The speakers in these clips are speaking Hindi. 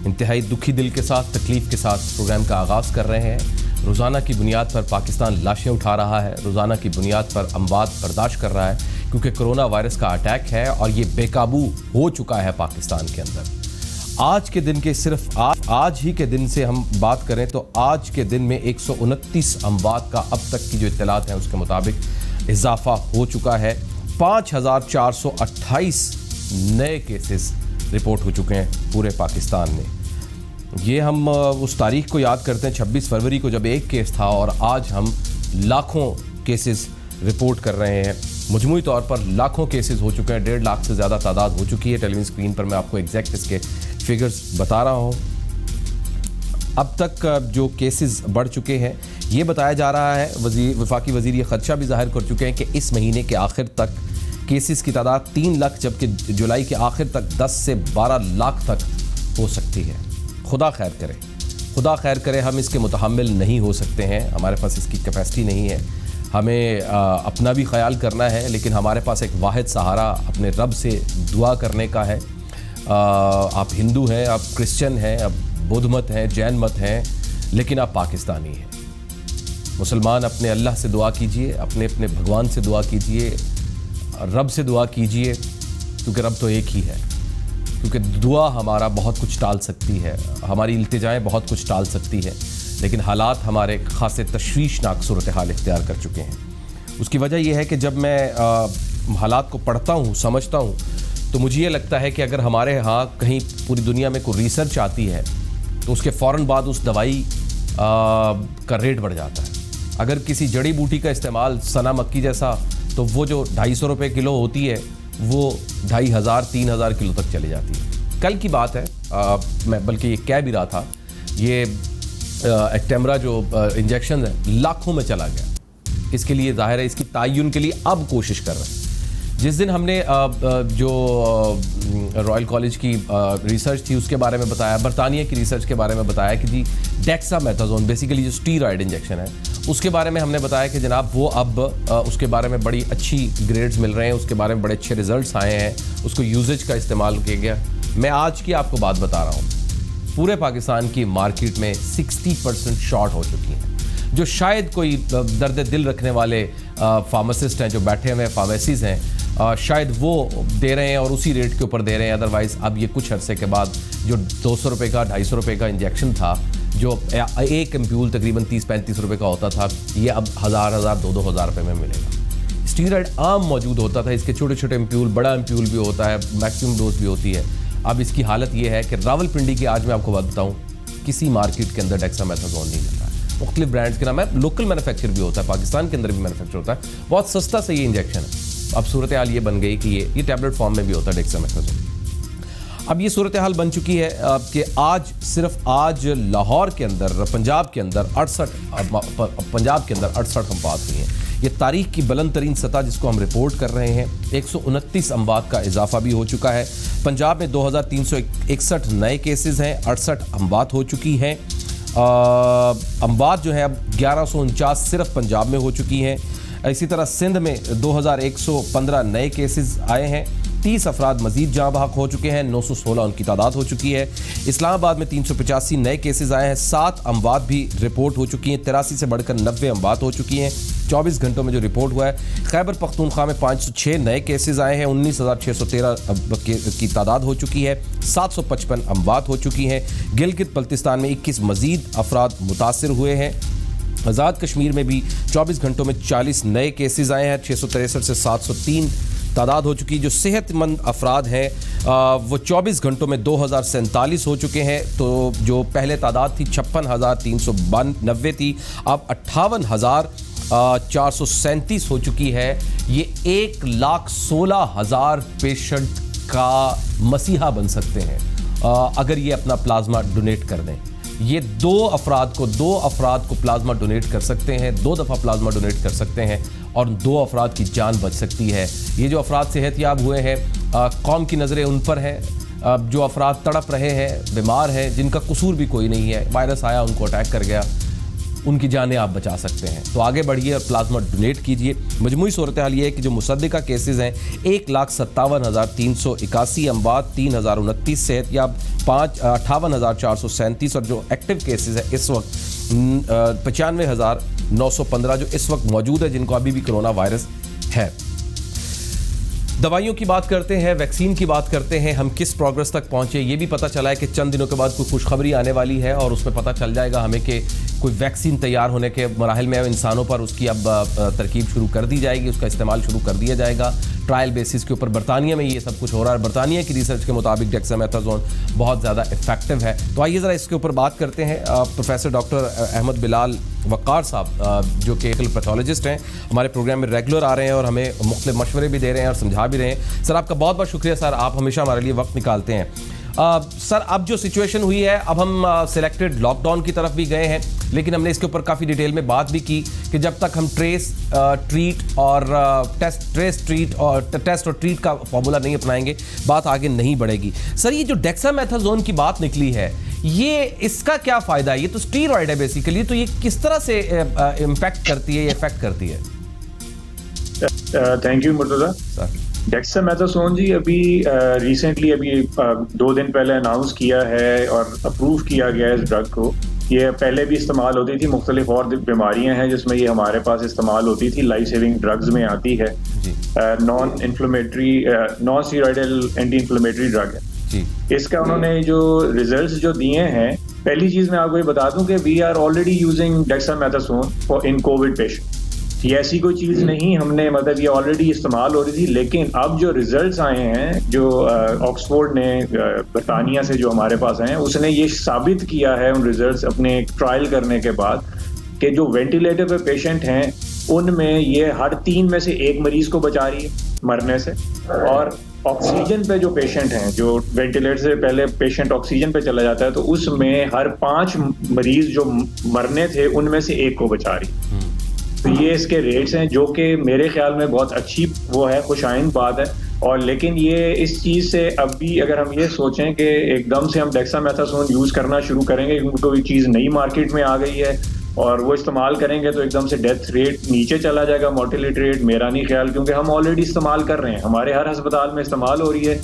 इंतहाई दुखी दिल के साथ, तकलीफ के साथ प्रोग्राम का आगाज़ कर रहे हैं। रोज़ाना की बुनियाद पर पाकिस्तान लाशें उठा रहा है, रोज़ाना की बुनियाद पर अमवात बर्दाश्त कर रहा है, क्योंकि कोरोना वायरस का अटैक है और ये बेकाबू हो चुका है पाकिस्तान के अंदर। आज के दिन के सिर्फ आज ही के दिन से हम बात करें तो आज के दिन में 129 अमवात का अब तक की जो इत्तलात हैं उसके मुताबिक इजाफा हो चुका है। 5428 नए केसेस रिपोर्ट हो चुके हैं पूरे पाकिस्तान में। ये हम उस तारीख को याद करते हैं 26 फरवरी को, जब एक केस था, और आज हम लाखों केसेस रिपोर्ट कर रहे हैं। मजमूई तौर पर लाखों केसेस हो चुके हैं, 1.5 लाख से ज़्यादा तादाद हो चुकी है। टेलीविजन स्क्रीन पर मैं आपको एग्जैक्ट इसके फिगर्स बता रहा हूँ। अब तक जो केसेस बढ़ चुके हैं, ये बताया जा रहा है, वफाकी वज़ीर ये खदशा भी जाहिर कर चुके हैं कि इस महीने के आखिर तक केसेस की तादाद 3 लाख, जबकि जुलाई के आखिर तक 10 से 12 लाख तक हो सकती है। खुदा खैर करे, खुदा खैर करे। हम इसके मुतहम्मिल नहीं हो सकते हैं, हमारे पास इसकी कैपेसिटी नहीं है। हमें अपना भी ख्याल करना है, लेकिन हमारे पास एक वाहिद सहारा अपने रब से दुआ करने का है। आप हिंदू हैं, आप क्रिश्चियन हैं, आप बौद्ध मत हैं, जैन मत हैं, लेकिन आप पाकिस्तानी हैं। मुसलमान अपने अल्लाह से दुआ कीजिए, अपने अपने भगवान से दुआ कीजिए, रब से दुआ कीजिए, क्योंकि रब तो एक ही है। क्योंकि दुआ हमारा बहुत कुछ टाल सकती है, हमारी इल्तिजाएं बहुत कुछ टाल सकती है, लेकिन हालात हमारे खासे तशवीशनाक सूरत हाल इख्तियार कर चुके हैं। उसकी वजह यह है कि जब मैं हालात को पढ़ता हूँ, समझता हूँ, तो मुझे ये लगता है कि अगर हमारे यहाँ कहीं पूरी दुनिया में कोई रिसर्च आती है तो उसके फ़ौरन बाद उस दवाई का रेट बढ़ जाता है। अगर किसी जड़ी बूटी का इस्तेमाल, सना मक्की जैसा, तो वो जो 250 रुपये किलो होती है वो 2500-3000 किलो तक चली जाती है। कल की बात है, मैं बल्कि ये कह भी रहा था, ये एक्टेमरा जो इंजेक्शन है लाखों में चला गया। इसके लिए ज़ाहिर है इसकी तायुन के लिए अब कोशिश कर रहे हैं। जिस दिन हमने जो रॉयल कॉलेज की रिसर्च थी उसके बारे में बताया, बरतानिया की रिसर्च के बारे में बताया कि जी डेक्सामेथासोन, बेसिकली जो स्टीरॉयड इंजेक्शन है, उसके बारे में हमने बताया कि जनाब वो अब उसके बारे में बड़ी अच्छी ग्रेड्स मिल रहे हैं, उसके बारे में बड़े अच्छे रिजल्ट्स आए हैं, उसको यूजेज का इस्तेमाल किया गया। मैं आज की आपको बात बता रहा हूँ, पूरे पाकिस्तान की मार्केट में 60% शॉर्ट हो चुकी हैं। जो शायद कोई दर्द दिल रखने वाले फार्मासिस्ट हैं जो बैठे हुए फार्मेसीज़ हैं, शायद वो दे रहे हैं और उसी रेट के ऊपर दे रहे हैं। अदरवाइज़ अब ये कुछ अरसे के बाद जो 200 रुपये का, 250 रुपये का इंजेक्शन था, जो एक एम्प्यूल तकरीबन 30-35 रुपये का होता था, ये अब 1000, 2,000 रुपये में मिलेगा। स्टीरॉयड आम मौजूद होता था, इसके छोटे छोटे एम्प्यूल, बड़ा एम्प्यूल भी होता है, मैक्सिमम डोज भी होती है। अब इसकी हालत ये है कि रावलपिंडी की, आज मैं आपको बात बताऊँ, किसी मार्केट के अंदर डेक्सामेथासोन नहीं मिल रहा है। मुख्तलिफ ब्रांड्स के नाम है, लोकल मैन्युफैक्चर भी होता है, पाकिस्तान के अंदर भी मैन्युफैक्चर होता है, बहुत सस्ता से ये इंजेक्शन है। अब सूरत हाल ये बन गई कि ये टैबलेट फॉर्म में भी होता है डेक्सामेथासोन। अब ये सूरत हाल बन चुकी है कि आज, सिर्फ आज लाहौर के अंदर, पंजाब के अंदर 68 अमवात हुई हैं। ये तारीख की बुलंद तरीन सतह जिसको हम रिपोर्ट कर रहे हैं। 129 अमवात का इजाफा भी हो चुका है। पंजाब में 2361 नए केसेस हैं, 68 अमवात हो चुकी हैं। अमवात जो है अब 1149 सिर्फ पंजाब में हो चुकी हैं। इसी तरह सिंध में 2115 नए केसेस आए हैं, 30 अफराद मजीद जहाँ बहक हो चुके हैं, 916 उनकी तादाद हो चुकी है। इस्लामाबाद में 385 नए केसेस आए हैं, 7 अमवात भी रिपोर्ट हो चुकी हैं, 83 से बढ़कर 90 अमवात हो चुकी हैं 24 घंटों में जो रिपोर्ट हुआ है। खैबर पख्तूनख्वा में 506 नए केसेस आए हैं, 19,613 की तादाद हो चुकी है, 755 अमवात हो चुकी हैं। गिलगित बल्तिस्तान में 21 मजीद अफराद मुतासर हुए हैं। आज़ाद कश्मीर में भी 24 घंटों में 40 नए केसेस आए हैं, 663 से 703 तादाद हो चुकी। जो सेहतमंद अफराद हैं वो 24 घंटों में 2047 हो चुके हैं। तो जो पहले तादाद थी 56,392 थी, अब 58,437 हो चुकी है। ये 1,16,000 पेशेंट का मसीहा बन सकते हैं अगर ये अपना प्लाज्मा डोनेट कर दें। ये दो अफराद को प्लाज्मा डोनेट कर सकते हैं, 2 दफ़ा प्लाज्मा डोनेट कर सकते हैं और 2 अफराद की जान बच सकती है। ये जो अफराद सेहतयाब हुए हैं, कौम की नज़रें उन पर हैं। जो अफराद तड़प रहे हैं, बीमार हैं, जिनका कसूर भी कोई नहीं है, वायरस आया, उनको अटैक कर गया, उनकी जानें आप बचा सकते हैं। तो आगे बढ़िए और प्लाज्मा डोनेट कीजिए। मजमूई सूरत हाल ये है कि जो मुसद्दिका केसेस हैं 1,57,381, अमवात 3,029, सेहतयाब 58,437 और जो एक्टिव केसेस है इस वक्त 95,915 जो इस वक्त मौजूद है जिनको अभी भी कोरोना वायरस है। दवाइयों की बात करते हैं, वैक्सीन की बात करते हैं, हम किस प्रोग्रेस तक पहुंचे। ये भी पता चला है कि चंद दिनों के बाद कोई खुशखबरी आने वाली है और उसमें पता चल जाएगा हमें कि कोई वैक्सीन तैयार होने के मराहिल में इंसानों पर उसकी अब तरकीब शुरू कर दी जाएगी, उसका इस्तेमाल शुरू कर दिया जाएगा ट्रायल बेसिस के ऊपर। बरतानिया में ये सब कुछ हो रहा है। बरतानिया की रिसर्च के मुताबिक डेक्सामेथासोन बहुत ज़्यादा इफेक्टिव है। तो आइए ज़रा इसके ऊपर बात करते हैं। प्रोफेसर डॉक्टर अहमद बिलाल वक़ार साहब जो कि पैथोलॉजिस्ट हैं, हमारे प्रोग्राम में रेगुलर आ रहे हैं और हमें मुख्तलिफ मशवरे भी दे रहे हैं और समझा भी रहे हैं। सर आपका बहुत बहुत शुक्रिया सर, आप हमेशा हमारे लिए वक्त निकालते हैं। सर अब जो सिचुएशन हुई है, अब हम सिलेक्टेड लॉकडाउन की तरफ भी गए हैं, लेकिन हमने इसके ऊपर काफ़ी डिटेल में बात भी की कि जब तक हम टेस्ट और ट्रीट का फॉर्मूला नहीं अपनाएंगे बात आगे नहीं बढ़ेगी। सर ये जो डेक्सामेथासोन की बात निकली है, ये इसका क्या फ़ायदा है? ये तो स्टीरॉयड है बेसिकली, तो ये किस तरह से इम्पैक्ट करती है, ये इफेक्ट करती है? Thank you Murtaza sir. Dexamethasone जी अभी रिसेंटली 2 दिन पहले अनाउंस किया है और अप्रूव किया गया है इस ड्रग को। ये पहले भी इस्तेमाल होती थी, मुख्तलिफ और बीमारियां हैं जिसमें ये हमारे पास इस्तेमाल होती थी, लाइफ सेविंग ड्रग्स में आती है। Non steroidal anti inflammatory drug है। इसका उन्होंने जो रिजल्ट्स जो दिए हैं, पहली चीज मैं आपको ये बता दूं कि we are already using dexamethasone for in covid patient. ये ऐसी कोई चीज नहीं, हमने मतलब ये ऑलरेडी इस्तेमाल हो रही थी, लेकिन अब जो रिजल्ट्स आए हैं जो ऑक्सफोर्ड ने बरतानिया से जो हमारे पास आए हैं, उसने ये साबित किया है उन रिजल्ट्स अपने ट्रायल करने के बाद कि जो वेंटिलेटर पे पेशेंट हैं उनमें ये हर 3 में से 1 मरीज को बचा रही है मरने से, और ऑक्सीजन पे जो पेशेंट हैं, जो वेंटिलेटर से पहले पेशेंट ऑक्सीजन पे चला जाता है, तो उसमें हर 5 मरीज जो मरने थे उनमें से 1 को बचा रही। तो ये इसके रेट्स हैं जो कि मेरे ख्याल में बहुत अच्छी वो है, खुशाइंद बात है। और लेकिन ये इस चीज़ से अब भी अगर हम ये सोचें कि एकदम से हम डेक्सामेथासोन यूज़ करना शुरू करेंगे क्योंकि कोई चीज़ नई मार्केट में आ गई है और वो इस्तेमाल करेंगे तो एकदम से डेथ रेट नीचे चला जाएगा, मोर्टेलिटी रेट, मेरा नहीं ख्याल, क्योंकि हम ऑलरेडी इस्तेमाल कर रहे हैं, हमारे हर अस्पताल में इस्तेमाल हो रही है,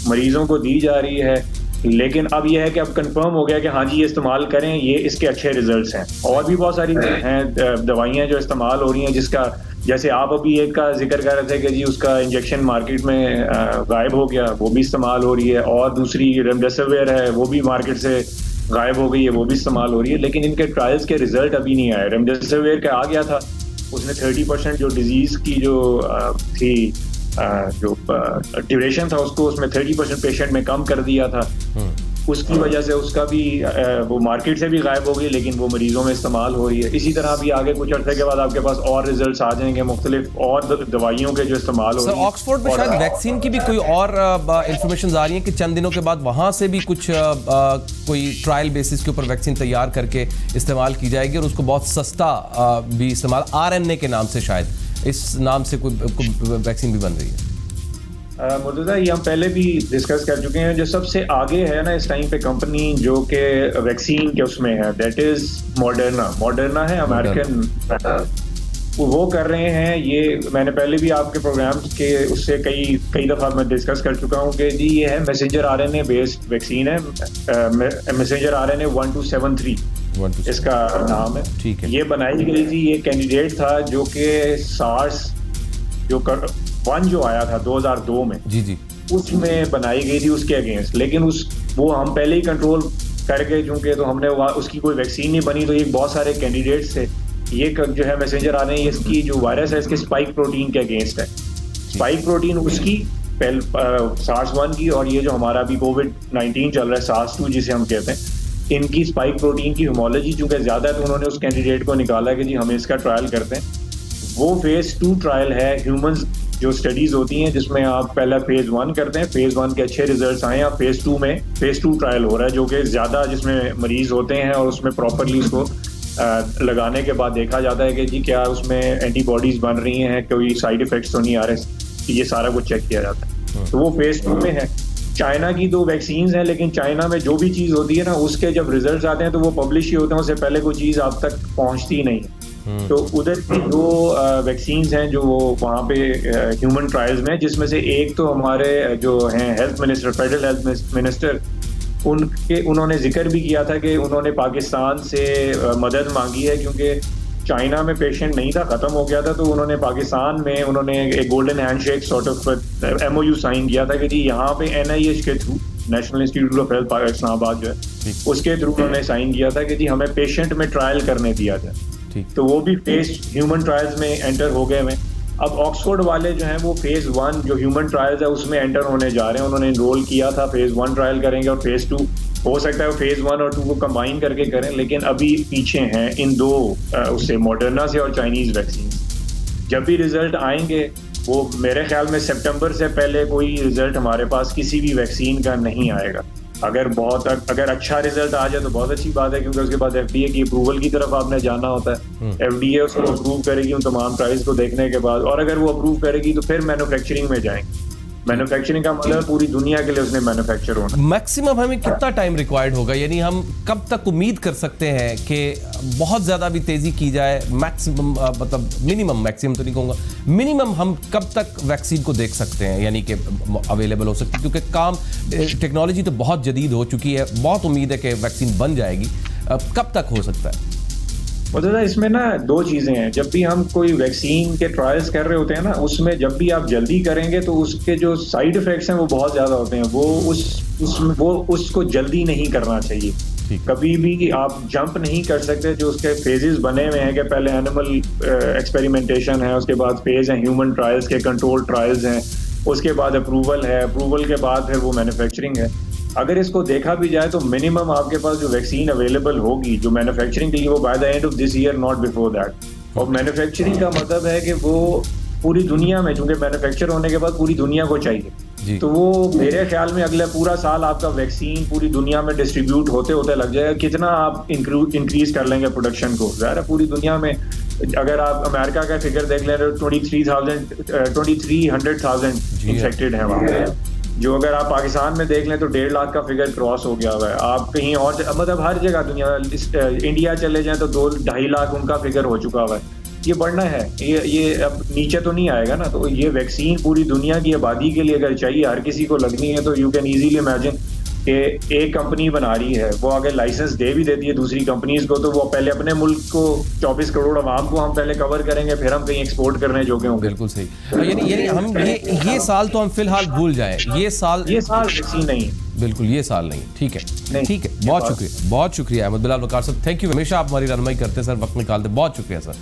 मरीजों को दी जा रही है। लेकिन अब यह है कि अब कंफर्म हो गया कि हाँ जी ये इस्तेमाल करें, ये इसके अच्छे रिजल्ट्स हैं। और भी बहुत सारी हैं दवाइयाँ जो इस्तेमाल हो रही हैं, जिसका जैसे आप अभी एक का जिक्र कर रहे थे कि जी उसका इंजेक्शन मार्केट में गायब हो गया, वो भी इस्तेमाल हो रही है। और दूसरी रेमडेसिविर है, वो भी मार्केट से गायब हो गई है, वो भी इस्तेमाल हो रही है। लेकिन इनके ट्रायल्स के रिजल्ट अभी नहीं आए। रेमडेसिविर का आ गया था, उसने 30% जो डिजीज की जो थी जो ड्यूरेशन था उसको उसमें 30% पेशेंट में कम कर दिया था। उसकी वजह से उसका भी वो मार्केट से भी गायब हो गई, लेकिन वो मरीजों में इस्तेमाल हो रही है। इसी तरह भी आगे कुछ अर्से के बाद आपके पास और रिजल्ट्स आ जाएंगे मुख्तलिफ और दवाइयों के जो इस्तेमाल हो रही है। ऑक्सफोर्ड में शायद वैक्सीन की भी कोई और इंफॉर्मेशन आ रही है कि चंद दिनों के बाद वहां से भी कुछ कोई ट्रायल बेसिस के ऊपर वैक्सीन तैयार करके इस्तेमाल की जाएगी और उसको बहुत सस्ता भी इस्तेमाल, RNA के नाम से, शायद इस नाम से कोई वैक्सीन भी बन रही है। मुर्तज़ा ये हम पहले भी डिस्कस कर चुके हैं। जो सबसे आगे है ना इस टाइम पे कंपनी जो कि वैक्सीन के उसमें है, दैट इज मॉडर्ना है, अमेरिकन। वो कर रहे हैं। ये मैंने पहले भी आपके प्रोग्राम के उससे कई दफ़ा मैं डिस्कस कर चुका हूँ कि जी ये है मैसेंजर RNA बेस्ड वैक्सीन है, मैसेंजर RNA 1273 इसका नाम है। ठीक है। ये बनाई गई थी, ये कैंडिडेट था जो कि सार्स जो 1 जो आया था 2002 में, जी उसमें बनाई गई थी उसके अगेंस्ट। लेकिन वो हम पहले ही कंट्रोल कर गए चूंकि, तो हमने उसकी कोई वैक्सीन नहीं बनी। तो ये बहुत सारे कैंडिडेट्स थे। ये जो है मैसेंजर RNA, इसकी जो वायरस है इसके स्पाइक प्रोटीन के अगेंस्ट है। स्पाइक प्रोटीन उसकी SARS-1 की, और ये जो हमारा अभी COVID-19 चल रहा है SARS-2 जिसे हम कहते हैं, इनकी स्पाइक प्रोटीन की होमोलॉजी चूंकि ज्यादा है, तो उन्होंने उस कैंडिडेट को निकाला कि जी हम इसका ट्रायल करते हैं। वो फेज 2 ट्रायल है, ह्यूमंस जो स्टडीज होती हैं जिसमें आप पहला फेज 1 करते हैं, फेज 1 के अच्छे रिजल्ट्स आए, आप फेज 2 में फेज 2 ट्रायल हो रहा है जो कि ज्यादा जिसमें मरीज होते हैं और उसमें प्रॉपरली उसको लगाने के बाद देखा जाता है कि जी क्या उसमें एंटीबॉडीज बन रही हैं, कोई साइड इफेक्ट्स तो नहीं आ रहे, ये सारा कुछ चेक किया जाता है। तो वो फेज 2 में है। चाइना की 2 वैक्सीन हैं, लेकिन चाइना में जो भी चीज़ होती है ना, उसके जब रिजल्ट्स आते हैं तो वो पब्लिश ही होते हैं, उससे पहले कोई चीज़ आप तक पहुंचती ही नहीं। तो उधर की 2 वैक्सीन हैं जो वहाँ पे ह्यूमन ट्रायल्स में, जिसमें से एक तो हमारे जो हैं health minister, federal health minister, उन्होंने जिक्र भी किया था कि उन्होंने पाकिस्तान से मदद मांगी है, क्योंकि चाइना में पेशेंट नहीं था, खत्म हो गया था, तो उन्होंने पाकिस्तान में उन्होंने एक golden handshake sort of MOU sign किया था कि जी यहाँ पे NIH के through, national institute of health Islamabad जो है, उसके थ्रू उन्होंने साइन किया था कि जी हमें पेशेंट में ट्रायल करने दिया जाए। तो वो भी फेज ह्यूमन ट्रायल्स में एंटर हो गए हैं। अब ऑक्सफोर्ड वाले जो हैं वो फेज 1 जो ह्यूमन ट्रायल्स है उसमें एंटर होने जा रहे हैं। उन्होंने इनरोल किया था, फेज 1 ट्रायल करेंगे और फेज 2 हो सकता है फेज 1 और 2 को कंबाइन करके करें, लेकिन अभी पीछे हैं इन 2 उससे, मॉडर्ना से और चाइनीज वैक्सीन। जब भी रिजल्ट आएंगे वो मेरे ख्याल में सितंबर से पहले कोई रिजल्ट हमारे पास किसी भी वैक्सीन का नहीं आएगा। अगर अच्छा रिजल्ट आ जाए तो बहुत अच्छी बात है, क्योंकि उसके बाद FDA की अप्रूवल की तरफ आपने जाना होता है। FDA उसको अप्रूव करेगी उन तमाम ट्रायल्स को देखने के बाद, और अगर वो अप्रूव करेगी तो फिर मैन्युफैक्चरिंग में जाएंगे। मैन्युफैक्चरिंग का मतलब पूरी दुनिया के लिए उसने मैन्युफैक्चर होना। मैक्सिमम हमें कितना टाइम रिक्वायर्ड होगा, यानी हम कब तक उम्मीद कर सकते हैं कि बहुत ज़्यादा भी तेज़ी की जाए? मैक्सिमम मतलब मिनिमम, मैक्सिमम तो नहीं कहूँगा, मिनिमम हम कब तक वैक्सीन को देख सकते हैं, यानी कि अवेलेबल हो सकती है? क्योंकि काम टेक्नोलॉजी तो बहुत जदीद हो चुकी है, बहुत उम्मीद है कि वैक्सीन बन जाएगी। कब तक हो सकता है? मतलब इसमें ना 2 चीजें हैं। जब भी हम कोई वैक्सीन के ट्रायल्स कर रहे होते हैं ना, उसमें जब भी आप जल्दी करेंगे तो उसके जो साइड इफेक्ट्स हैं वो बहुत ज्यादा होते हैं। वो उसको जल्दी नहीं करना चाहिए। कभी भी आप जंप नहीं कर सकते। जो उसके फेजेस बने हुए हैं कि पहले एनिमल एक्सपेरिमेंटेशन है, उसके बाद फेज है ह्यूमन ट्रायल्स के, कंट्रोल ट्रायल्स हैं, उसके बाद अप्रूवल है, अप्रूवल के बाद फिर वो मैन्युफैक्चरिंग है। अगर इसको देखा भी जाए तो मिनिमम आपके पास जो वैक्सीन अवेलेबल होगी जो मैन्युफैक्चरिंग के लिए, वो by the end of this year, not before that. और मैन्युफैक्चरिंग का मतलब है कि वो पूरी दुनिया में, चूंकि मैन्युफैक्चर होने के बाद पूरी दुनिया को चाहिए, तो वो मेरे ख्याल में अगला पूरा साल आपका वैक्सीन पूरी दुनिया में डिस्ट्रीब्यूट होते होते लग जाएगा। कितना आप इंक्रीज कर लेंगे प्रोडक्शन को? ज़ाहिर है पूरी दुनिया में, अगर आप अमेरिका का फिगर देख लें तो 2300,000 इन्फेक्टेड है वहाँ पे। जो अगर आप पाकिस्तान में देख लें तो 1.5 लाख का फिगर क्रॉस हो गया हुआ है। आप कहीं और, मतलब हर जगह दुनिया, इंडिया चले जाएं तो 2-2.5 लाख उनका फिगर हो चुका हुआ है। ये बढ़ना है, ये अब नीचे तो नहीं आएगा ना। तो ये वैक्सीन पूरी दुनिया की आबादी के लिए अगर चाहिए, हर किसी को लगनी है, तो यू कैन इजीली इमेजिन कि एक कंपनी बना रही है, वो अगर लाइसेंस दे भी देती है दूसरी कंपनीज को, तो वो पहले अपने मुल्क को 24 करोड़ आवाम को हम पहले कवर करेंगे, फिर हम कहीं एक्सपोर्ट करने जोगे होंगे। बिल्कुल सही। यानी हम ये साल तो हम फिलहाल भूल जाएं, ये साल वैक्सीन नहीं है। बिल्कुल ये साल नहीं। ठीक है, ठीक है, बहुत शुक्रिया अहमद बिलाल वकार साहब, थैंक यू। हमेशा आप हमारी रहनुमाई करते हैं सर, वक्त निकालते, बहुत शुक्रिया सर।